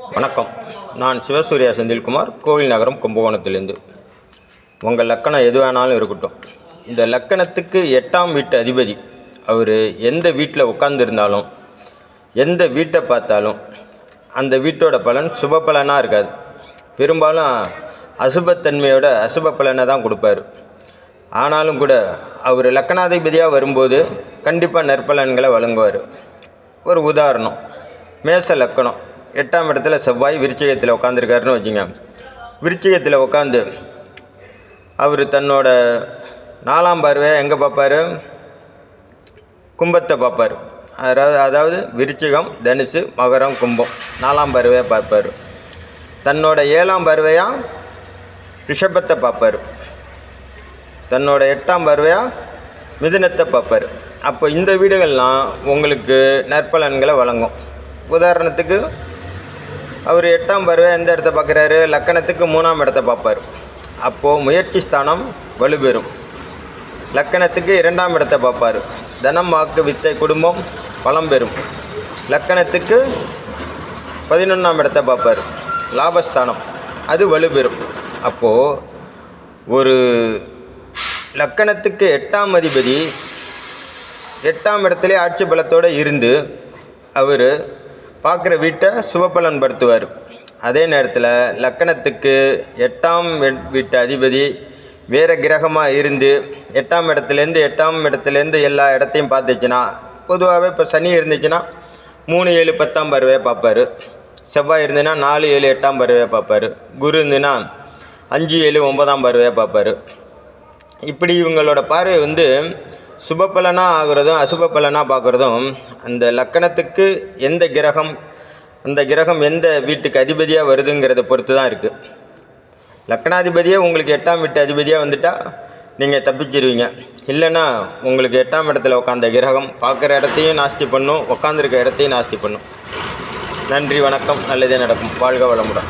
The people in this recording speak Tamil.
வணக்கம். நான் சிவசூர்யா செந்தில்குமார், கோவில் நகரம், கும்பகோணத்திலிருந்து. உங்கள் லக்கணம் எது வேணாலும் இருக்கட்டும், இந்த லக்கணத்துக்கு 8ஆம் வீட்டு அதிபதி அவர் எந்த வீட்டில் உட்காந்துருந்தாலும், எந்த வீட்டை பார்த்தாலும் அந்த வீட்டோட பலன் சுப பலனாக இருக்காது. பெரும்பாலும் அசுபத்தன்மையோட அசுப பலனை தான் கொடுப்பார். ஆனாலும் கூட அவர் லக்கணாதிபதியாக வரும்போது கண்டிப்பாக நற்பலன்களை வழங்குவார். ஒரு உதாரணம், மேச லக்கணம் 8ஆம் இடத்துல செவ்வாய் விருச்சிகத்தில் உட்காந்துருக்காருன்னு வச்சுங்க. விருச்சிகத்தில் உட்காந்து அவர் தன்னோட 4ஆம் பார்வையை எங்கே பார்ப்பார்? கும்பத்தை பார்ப்பார். அதாவது விருச்சிகம், தனுசு, மகரம், கும்பம் 4ஆம் பார்வையை பார்ப்பார். தன்னோட 7ஆம் பார்வையாக ரிஷபத்தை பார்ப்பார். தன்னோட 8ஆம் பார்வையாக மிதுனத்தை பார்ப்பார். அப்போ இந்த வீடுகள்லாம் உங்களுக்கு நற்பலன்களை வழங்கும். உதாரணத்துக்கு அவர் 8ஆம் பார்வை எந்த இடத்த பார்க்குறாரு? லக்கணத்துக்கு 3ஆம் இடத்த பார்ப்பார். அப்போது முயற்சி ஸ்தானம் வலுப்பெறும். லக்கணத்துக்கு 2ஆம் இடத்தை பார்ப்பார். தனம், வாக்கு, வித்தை, குடும்பம் பலம் பெறும். லக்கணத்துக்கு 11ஆம் இடத்தை பார்ப்பார். லாபஸ்தானம் அது வலுப்பெறும். அப்போது ஒரு லக்கணத்துக்கு 8ஆம் அதிபதி 8ஆம் இடத்துல ஆட்சி பலத்தோடு இருந்து அவர் பார்க்குற வீட்டை சுபபலன் படுத்துவார். அதே நேரத்தில் லக்கணத்துக்கு 8ஆம் வீட்டு அதிபதி வேறு கிரகமாக இருந்து 8ஆம் இடத்துலேருந்து எல்லா இடத்தையும் பார்த்துச்சுன்னா, பொதுவாகவே இப்போ சனி இருந்துச்சுன்னா 3, 7, 10ஆம் பார்வையை பார்ப்பார். செவ்வாய் இருந்துன்னா 4, 7, 8ஆம் பார்வையை பார்ப்பார். குரு இருந்துன்னா 5, 7, 9ஆம் பார்வையை பார்ப்பார். இப்படி இவங்களோட பார்வை சுபபலனாக ஆகிறதும் அசுப பலனாக பார்க்குறதும் அந்த லக்கணத்துக்கு எந்த கிரகம், அந்த கிரகம் எந்த வீட்டுக்கு அதிபதியாக வருதுங்கிறத பொறுத்து தான் இருக்குது. லக்கணாதிபதியே உங்களுக்கு 8ஆம் வீட்டு அதிபதியாக வந்துட்டால் நீங்கள் தப்பிச்சிருவீங்க. இல்லைன்னா உங்களுக்கு 8ஆம் இடத்துல உட்காந்த கிரகம் பார்க்குற இடத்தையும் நாஸ்தி பண்ணும், உட்காந்துருக்க இடத்தையும் நாஸ்தி பண்ணும். நன்றி, வணக்கம். நல்லதே நடக்கும். வாழ்க வளமுடன்.